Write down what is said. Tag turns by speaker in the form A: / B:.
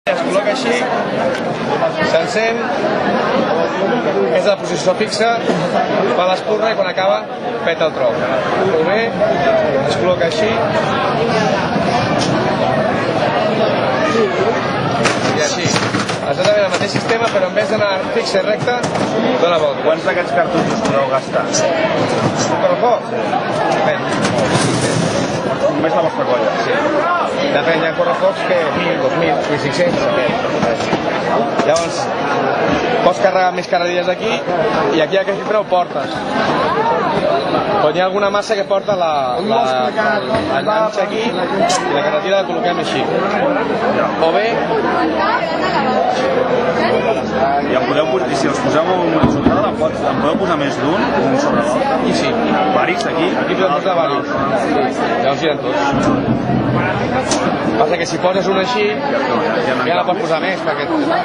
A: Es col·loca així, s'encén, és la posició fixa, fa l'espurna i quan acaba peta el tronc. Molt bé, es col·loca així i així. Exactament el mateix sistema, però en vez d'anar fixa i recta, dona volta.
B: Quants d'aquests cartutxos podeu gastar?
A: Un correfoc? Depèn.
B: Només la vostra colla?
A: Sí. Depèn, hi ha correfocs que 1.000, 2.000, 1.500. Llavors, pots carregar més carreries aquí i aquí aquest filtre ho portes. Quan hi ha alguna massa que porta l'enganxa aquí i la carretera la col·loquem així. O bé...
B: I si els poseu en horitzontal, en podeu posar més d'un, un sobre l'altre?
A: I sí.
B: Varis aquí?
A: Aquí podem posar varis. Llavors giren tots. Passa que si poses un així, ja la pots posar més perquè topa.